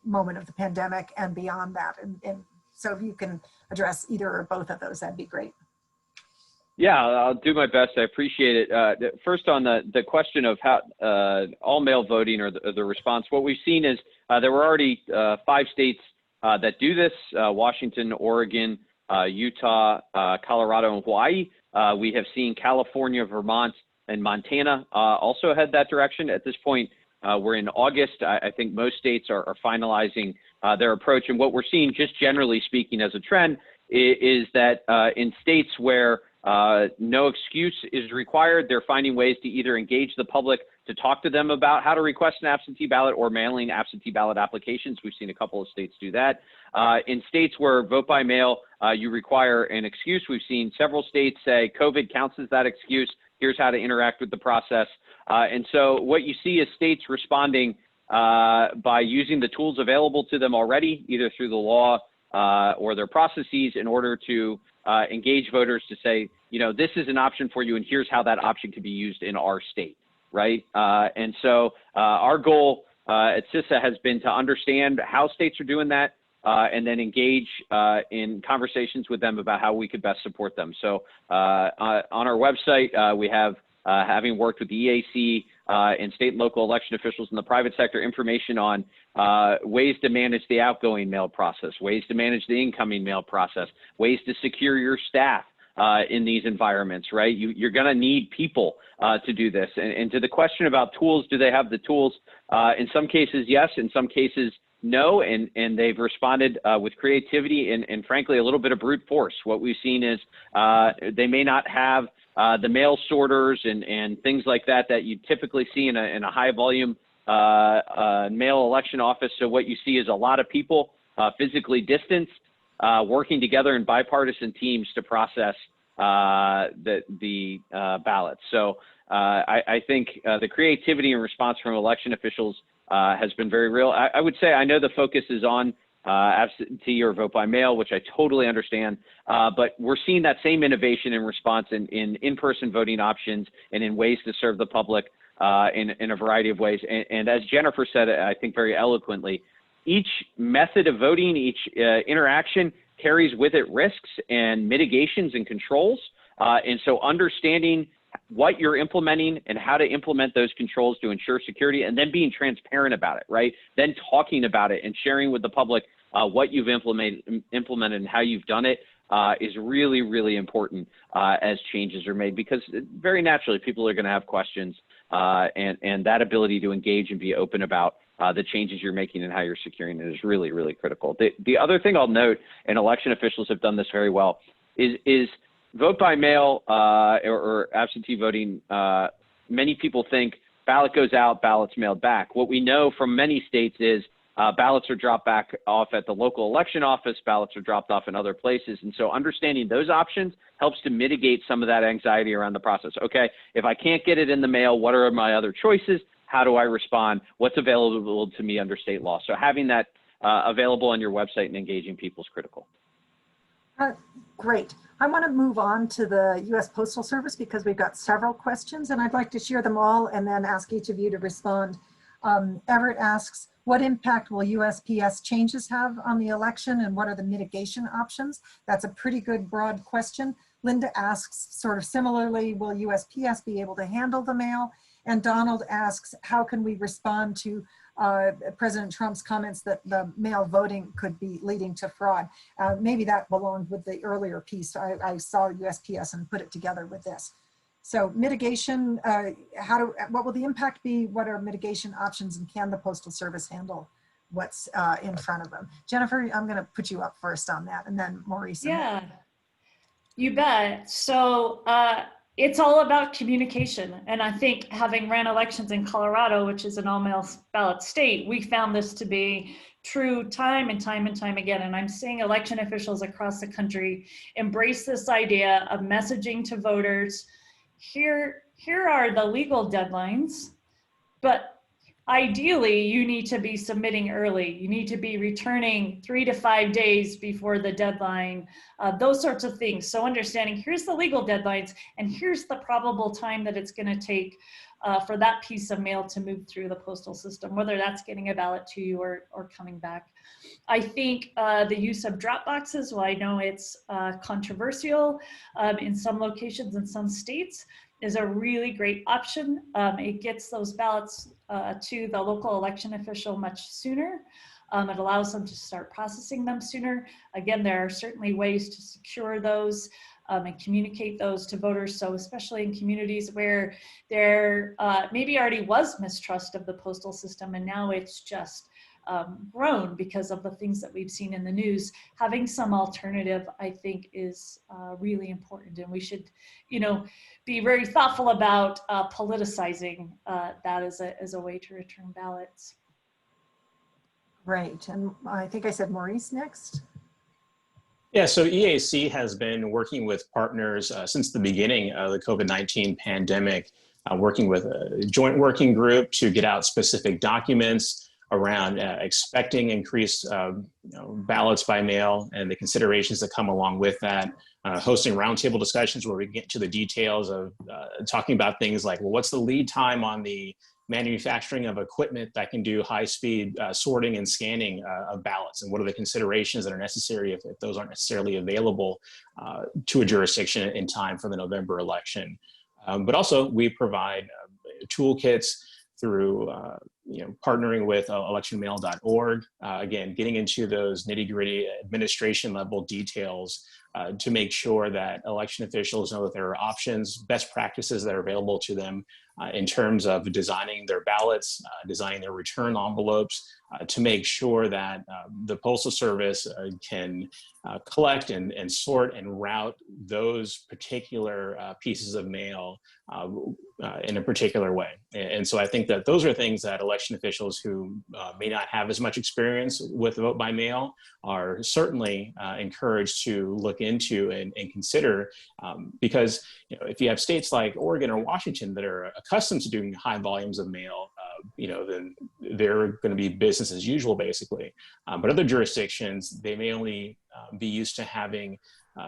[SPEAKER 2] moment of the pandemic and beyond that? And so if you can address either or both of those, that'd be great.
[SPEAKER 3] Yeah, I'll do my best. I appreciate it. First, on the question of how all mail voting or the response, what we've seen is there were already 5 states that do this: Washington, Oregon, Utah, Colorado, and Hawaii. We have seen California, Vermont, and Montana also head that direction. At this point, we're in August. I think most states are finalizing their approach. And what we're seeing, just generally speaking as a trend, is that in states where no excuse is required, they're finding ways to either engage the public to talk to them about how to request an absentee ballot or mailing absentee ballot applications. We've seen a couple of states do that. In states where vote by mail, you require an excuse, we've seen several states say COVID counts as that excuse. Here's how to interact with the process. And so what you see is states responding by using the tools available to them already, either through the law or their processes, in order to engage voters to say, you know, this is an option for you, and here's how that option can be used in our state, right? And so our goal at CISA has been to understand how states are doing that, and then engage in conversations with them about how we could best support them. So on our website, we have, having worked with the EAC and state and local election officials in the private sector, information on ways to manage the outgoing mail process, ways to manage the incoming mail process, ways to secure your staff in these environments, right? You're going to need people to do this. And to the question about tools, do they have the tools? In some cases, yes. In some cases, no. And they've responded with creativity and frankly, a little bit of brute force. What we've seen is they may not have the mail sorters and things like that you typically see in a high volume mail election office. So what you see is a lot of people physically distanced, working together in bipartisan teams to process the ballots. So I think the creativity and response from election officials has been very real. I would say, I know the focus is on absentee or vote by mail, which I totally understand, but we're seeing that same innovation and response in in-person voting options and in ways to serve the public in a variety of ways. And as Jennifer said, I think very eloquently, each method of voting, each interaction carries with it risks and mitigations and controls. And so understanding what you're implementing and how to implement those controls to ensure security, and then being transparent about it, right? Then talking about it and sharing with the public what you've implemented and how you've done it is really, really important as changes are made, because very naturally people are going to have questions, and that ability to engage and be open about the changes you're making and how you're securing it is really, really critical. The other thing I'll note, and election officials have done this very well, is vote by mail or absentee voting. Many people think ballot goes out, ballots mailed back. What we know from many states is ballots are dropped back off at the local election office, ballots are dropped off in other places. And so understanding those options helps to mitigate some of that anxiety around the process. Okay, if I can't get it in the mail, what are my other choices? How do I respond? What's available to me under state law? So having that available on your website and engaging people is critical.
[SPEAKER 2] Great. I want to move on to the U.S. Postal Service because we've got several questions and I'd like to share them all and then ask each of you to respond. Everett asks, what impact will USPS changes have on the election and what are the mitigation options? That's a pretty good broad question. Linda asks sort of similarly, will USPS be able to handle the mail? And Donald asks, how can we respond to President Trump's comments that the mail voting could be leading to fraud? Maybe that belonged with the earlier piece. I saw USPS and put it together with this. So mitigation, what will the impact be? What are mitigation options, and can the Postal Service handle what's in front of them? Jennifer, I'm gonna put you up first on that, and then Maurice.
[SPEAKER 4] Yeah, you bet. So it's all about communication. And I think having ran elections in Colorado, which is an all-mail ballot state, we found this to be true time and time and time again. And I'm seeing election officials across the country embrace this idea of messaging to voters. Here are the legal deadlines, but ideally you need to be submitting early. You need to be returning 3 to 5 days before the deadline, those sorts of things. So understanding here's the legal deadlines and here's the probable time that it's going to take for that piece of mail to move through the postal system, whether that's getting a ballot to you or coming back. I think the use of drop boxes, well, I know it's controversial in some locations in some states, is a really great option. It gets those ballots to the local election official much sooner. It allows them to start processing them sooner. Again, there are certainly ways to secure those and communicate those to voters. So especially in communities where there maybe already was mistrust of the postal system and now it's just grown because of the things that we've seen in the news, having some alternative, I think, is really important. And we should, be very thoughtful about politicizing that as a way to return ballots.
[SPEAKER 2] Right, and I think I said Maurice next.
[SPEAKER 5] Yeah, so EAC has been working with partners since the beginning of the COVID-19 pandemic, working with a joint working group to get out specific documents around expecting increased ballots by mail and the considerations that come along with that, hosting roundtable discussions where we get to the details of talking about things like, well, what's the lead time on the manufacturing of equipment that can do high-speed sorting and scanning of ballots, and what are the considerations that are necessary if those aren't necessarily available to a jurisdiction in time for the November election. But also we provide toolkits through partnering with electionmail.org, again, getting into those nitty-gritty administration level details to make sure that election officials know that there are options, best practices that are available to them in terms of designing their ballots, designing their return envelopes, to make sure that the Postal Service can collect and sort and route those particular pieces of mail in a particular way. And so I think that those are things that election officials who may not have as much experience with vote by mail are certainly encouraged to look into and consider, because if you have states like Oregon or Washington that are accustomed to doing high volumes of mail, then they're going to be business as usual, basically. But other jurisdictions, they may only be used to having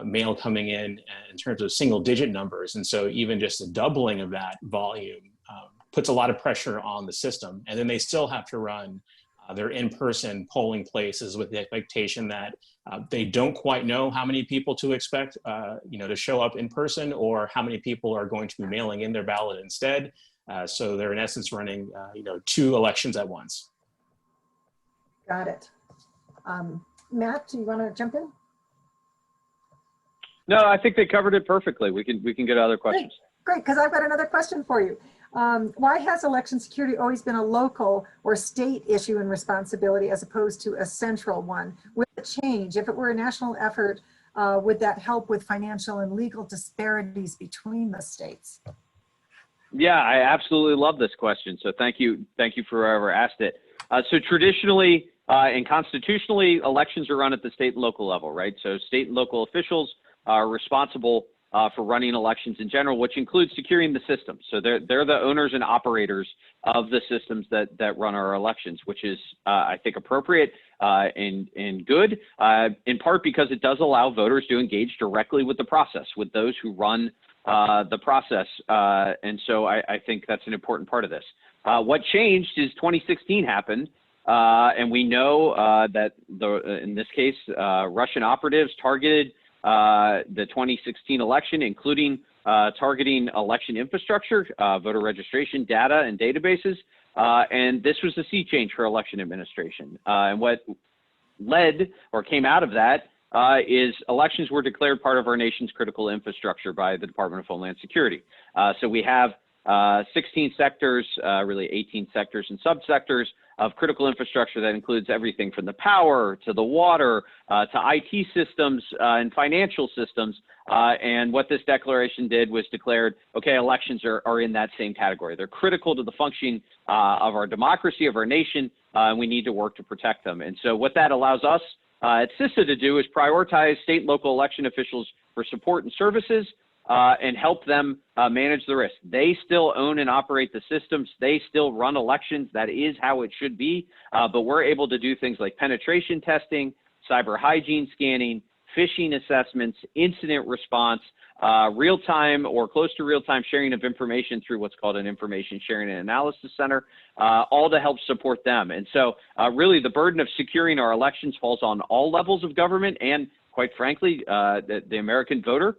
[SPEAKER 5] mail coming in terms of single-digit numbers. And so even just a doubling of that volume puts a lot of pressure on the system. And then they still have to run their in-person polling places with the expectation that they don't quite know how many people to expect to show up in person, or how many people are going to be mailing in their ballot instead. So they're in essence running, 2 elections at once.
[SPEAKER 2] Got it. Matt, do you want to jump in?
[SPEAKER 3] No, I think they covered it perfectly. We can get other questions.
[SPEAKER 2] Great, because I've got another question for you. Why has election security always been a local or state issue and responsibility as opposed to a central one? Will it change? If it were a national effort, would that help with financial and legal disparities between the states?
[SPEAKER 3] Yeah, I absolutely love this question. So thank you for whoever asked it. So traditionally and constitutionally, elections are run at the state and local level, right? So state and local officials are responsible for running elections in general, which includes securing the system. So they're the owners and operators of the systems that run our elections, which is, I think, appropriate and good, in part because it does allow voters to engage directly with the process, with those who run the process. And so I think that's an important part of this. What changed is 2016 happened, and we know that in this case, Russian operatives targeted the 2016 election, including targeting election infrastructure, voter registration data and databases, and this was a sea change for election administration. And what led or came out of that is elections were declared part of our nation's critical infrastructure by the Department of Homeland Security. So we have 16 sectors, really 18 sectors and subsectors of critical infrastructure that includes everything from the power to the water to IT systems and financial systems. And what this declaration did was declared, okay, elections are in that same category. They're critical to the functioning of our democracy, of our nation, and we need to work to protect them. And so what that allows us at CISA to do is prioritize state and local election officials for support and services and help them manage the risk. They still own and operate the systems. They still run elections. That is how it should be. But we're able to do things like penetration testing, cyber hygiene scanning, phishing assessments, incident response, real-time or close to real-time sharing of information through what's called an information sharing and analysis center, all to help support them. And so really the burden of securing our elections falls on all levels of government and, quite frankly, the American voter.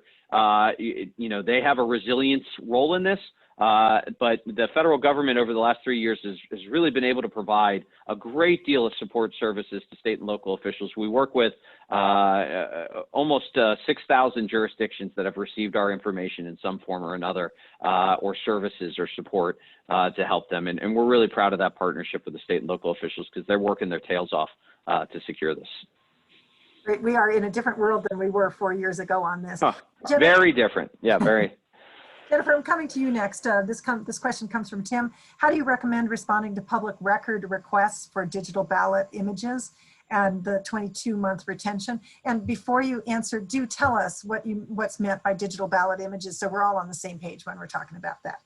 [SPEAKER 3] You know, they have a resilience role in this, but the federal government over the last 3 years has really been able to provide a great deal of support services to state and local officials. We work with almost 6,000 jurisdictions that have received our information in some form or another, or services or support to help them. And we're really proud of that partnership with the state and local officials because they're working their tails off to secure this.
[SPEAKER 2] We are in a different world than we were 4 years ago on this.
[SPEAKER 3] Huh.
[SPEAKER 2] Jennifer,
[SPEAKER 3] Very different. Yeah, very.
[SPEAKER 2] Jennifer, I'm coming to you next. This question comes from Tim. How do you recommend responding to public record requests for digital ballot images and the 22-month retention? And before you answer, do tell us what's meant by digital ballot images so we're all on the same page when we're talking about that.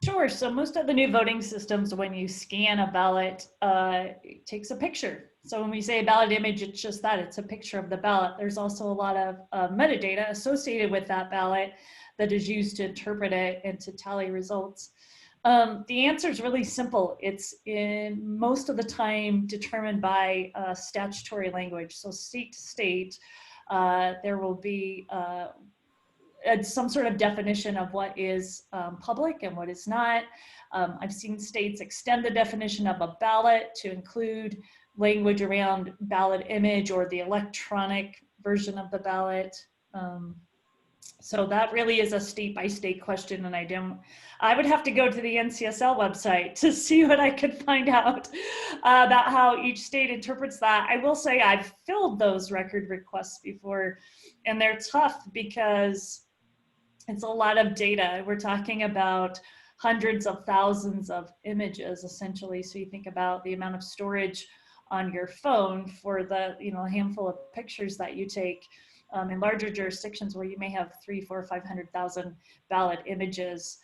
[SPEAKER 4] Sure. So most of the new voting systems, when you scan a ballot, it takes a picture. So when we say a ballot image, it's just that, it's a picture of the ballot. There's also a lot of metadata associated with that ballot that is used to interpret it and to tally results. The answer is really simple. It's in most of the time determined by statutory language. So state to state, there will be some sort of definition of what is public and what is not. I've seen states extend the definition of a ballot to include language around ballot image or the electronic version of the ballot. So that really is a state by state question, and I would have to go to the NCSL website to see what I could find out about how each state interprets that. I will say I've filled those record requests before, and they're tough because it's a lot of data. We're talking about hundreds of thousands of images, essentially. So you think about the amount of storage on your phone for the handful of pictures that you take. In larger jurisdictions where you may have 300,000, 400,000, 500,000 ballot images,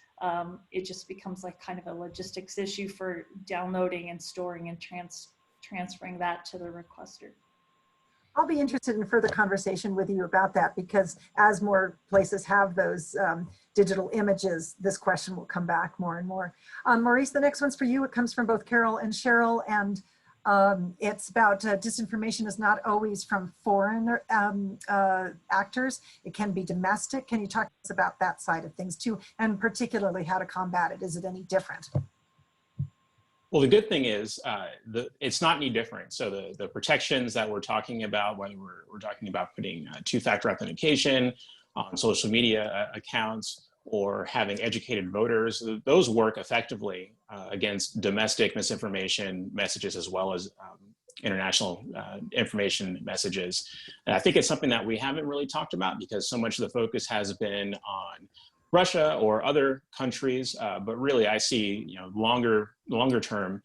[SPEAKER 4] it just becomes like kind of a logistics issue for downloading and storing and transferring that to the requester.
[SPEAKER 2] I'll be interested in further conversation with you about that because as more places have those digital images, this question will come back more and more. Maurice, the next one's for you. It comes from both Carol and Cheryl, and it's about disinformation is not always from foreign actors. It can be domestic. Can you talk to us about that side of things too, and particularly how to combat it? Is it any different?
[SPEAKER 5] Well, the good thing is it's not any different. So the protections that we're talking about, whether we're talking about putting two-factor authentication on social media accounts or having educated voters, those work effectively against domestic misinformation messages as well as international information messages. And I think it's something that we haven't really talked about because so much of the focus has been on Russia or other countries, but really I see, longer term,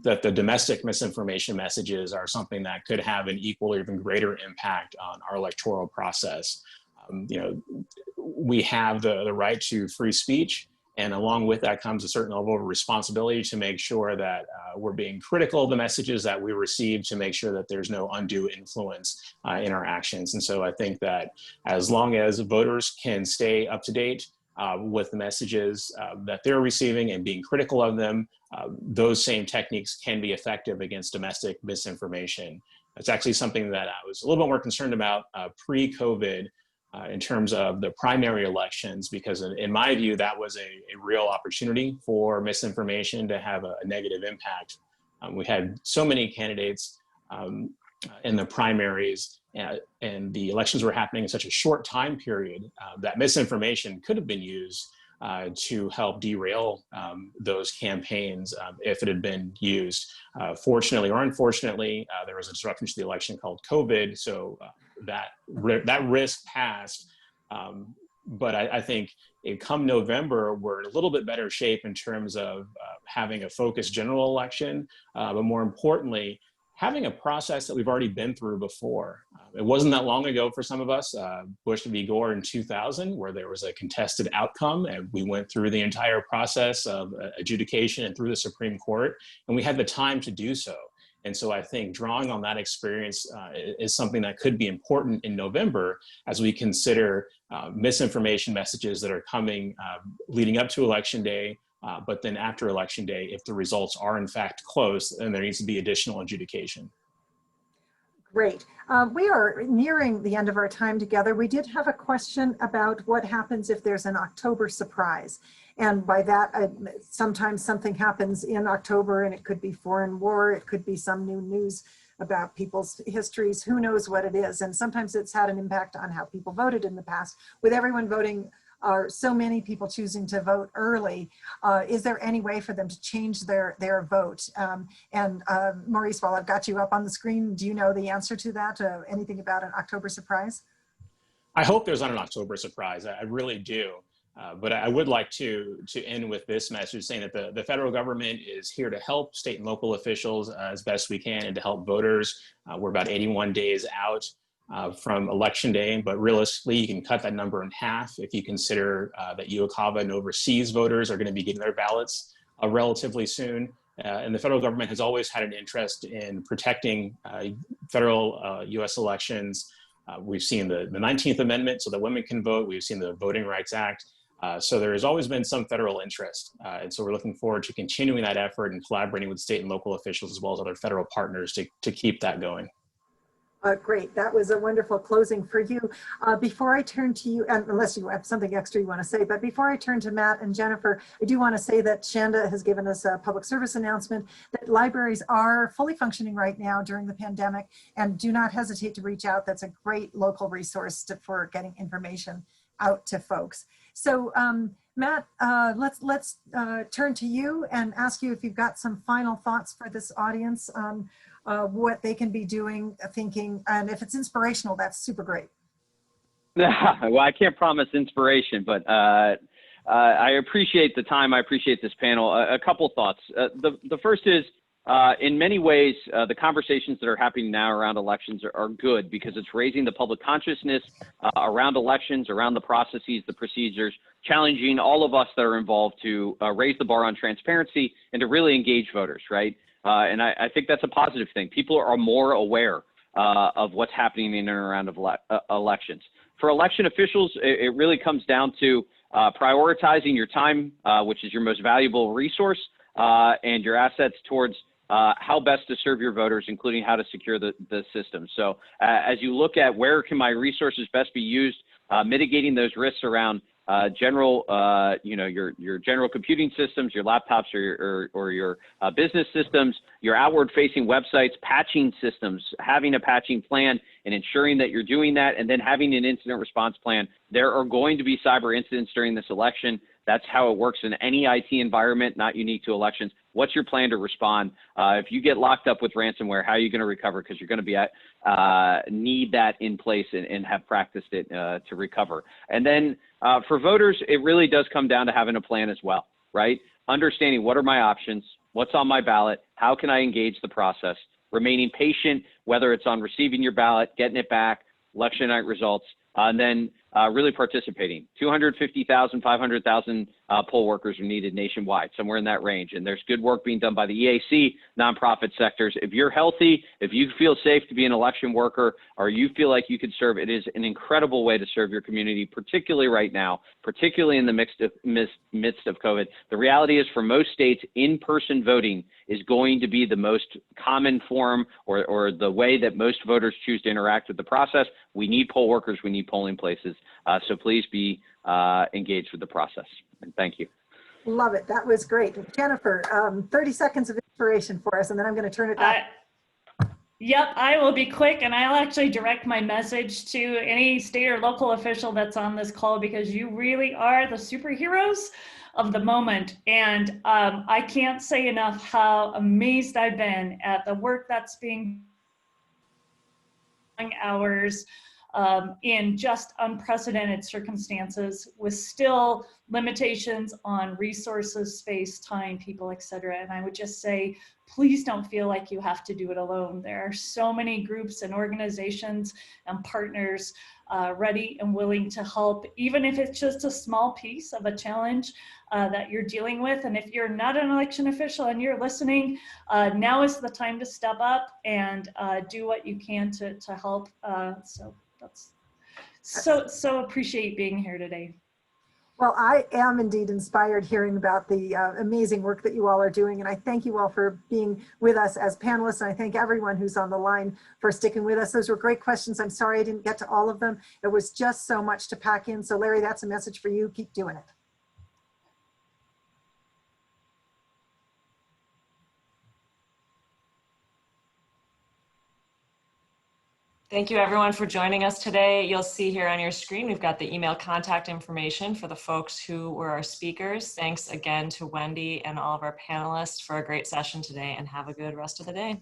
[SPEAKER 5] that the domestic misinformation messages are something that could have an equal or even greater impact on our electoral process. We have the right to free speech, and along with that comes a certain level of responsibility to make sure that we're being critical of the messages that we receive to make sure that there's no undue influence in our actions. And so I think that as long as voters can stay up to date with the messages that they're receiving and being critical of them, those same techniques can be effective against domestic misinformation. It's actually something that I was a little bit more concerned about pre-COVID in terms of the primary elections, because in my view, that was a real opportunity for misinformation to have a negative impact. We had so many candidates in the primaries, and the elections were happening in such a short time period that misinformation could have been used to help derail those campaigns if it had been used. Fortunately or unfortunately, there was a disruption to the election called COVID, so that risk passed. But I think come November, we're in a little bit better shape in terms of having a focused general election, but more importantly, having a process that we've already been through before. It wasn't that long ago for some of us, Bush v. Gore in 2000, where there was a contested outcome, and we went through the entire process of adjudication and through the Supreme Court, and we had the time to do so. And so I think drawing on that experience is something that could be important in November as we consider misinformation messages that are coming leading up to Election Day, but then after Election Day, if the results are in fact close, then there needs to be additional adjudication.
[SPEAKER 2] Great. We are nearing the end of our time together. We did have a question about what happens if there's an October surprise. And by that, sometimes something happens in October, and it could be foreign war, it could be some new news about people's histories, who knows what it is. And sometimes it's had an impact on how people voted in the past. With everyone voting, so many people choosing to vote early, is there any way for them to change their vote? Maurice, while I've got you up on the screen, do you know the answer to that? Anything about an October surprise?
[SPEAKER 5] I hope there's not an October surprise. I really do. But I would like to end with this message saying that the federal government is here to help state and local officials as best we can and to help voters. We're about 81 days out from Election Day, but realistically, you can cut that number in half if you consider that UOCAVA and overseas voters are going to be getting their ballots relatively soon. And the federal government has always had an interest in protecting federal U.S. elections. We've seen the 19th Amendment so that women can vote. We've seen the Voting Rights Act. So there has always been some federal interest. And so we're looking forward to continuing that effort and collaborating with state and local officials as well as other federal partners to keep that going.
[SPEAKER 2] Great, that was a wonderful closing for you. Before I turn to you, and unless you have something extra you want to say, but before I turn to Matt and Jennifer, I do want to say that Shanda has given us a public service announcement that libraries are fully functioning right now during the pandemic, and do not hesitate to reach out. That's a great local resource for getting information out to folks. So Matt, let's turn to you and ask you if you've got some final thoughts for this audience on what they can be doing, thinking, and if it's inspirational, that's super great.
[SPEAKER 3] Well, I can't promise inspiration, but I appreciate the time. I appreciate this panel. A couple thoughts. The first is, in many ways, the conversations that are happening now around elections are good because it's raising the public consciousness around elections, around the processes, the procedures, challenging all of us that are involved to raise the bar on transparency and to really engage voters, right? And I think that's a positive thing. People are more aware of what's happening in and around elections. For election officials, it really comes down to prioritizing your time, which is your most valuable resource, and your assets towards how best to serve your voters, including how to secure the system. So as you look at where can my resources best be used, mitigating those risks around general, your general computing systems, your laptops or your business systems, your outward facing websites, patching systems, having a patching plan and ensuring that you're doing that, and then having an incident response plan. There are going to be cyber incidents during this election. That's how it works in any IT environment, not unique to elections. What's your plan to respond? If you get locked up with ransomware, how are you going to recover? Because you're going to be need that in place and have practiced it to recover. And then for voters, it really does come down to having a plan as well, right? Understanding what are my options, what's on my ballot, how can I engage the process, remaining patient, whether it's on receiving your ballot, getting it back, election night results, and then really participating. 250,000, 500,000 poll workers are needed nationwide, somewhere in that range. And there's good work being done by the EAC, nonprofit sectors. If you're healthy, if you feel safe to be an election worker, or you feel like you could serve, it is an incredible way to serve your community, particularly right now, particularly in the midst of COVID. The reality is, for most states, in-person voting is going to be the most common form or the way that most voters choose to interact with the process. We need poll workers, we need polling places. So please be engaged with the process. And thank you.
[SPEAKER 2] Love it. That was great. Jennifer, 30 seconds of inspiration for us, and then I'm going to turn it back.
[SPEAKER 4] Yep, I will be quick, and I'll actually direct my message to any state or local official that's on this call, because you really are the superheroes of the moment. And I can't say enough how amazed I've been at the work that's being done hours in just unprecedented circumstances, with still limitations on resources, space, time, people, etc. And I would just say, please don't feel like you have to do it alone. There are so many groups and organizations and partners ready and willing to help, even if it's just a small piece of a challenge that you're dealing with. And if you're not an election official and you're listening, now is the time to step up and do what you can to help. So that's so appreciate being here today.
[SPEAKER 2] Well, I am indeed inspired hearing about the amazing work that you all are doing. And I thank you all for being with us as panelists. And I thank everyone who's on the line for sticking with us. Those were great questions. I'm sorry I didn't get to all of them. It was just so much to pack in. So Larry, that's a message for you. Keep doing it.
[SPEAKER 6] Thank you everyone for joining us today. You'll see here on your screen, we've got the email contact information for the folks who were our speakers. Thanks again to Wendy and all of our panelists for a great session today, and have a good rest of the day.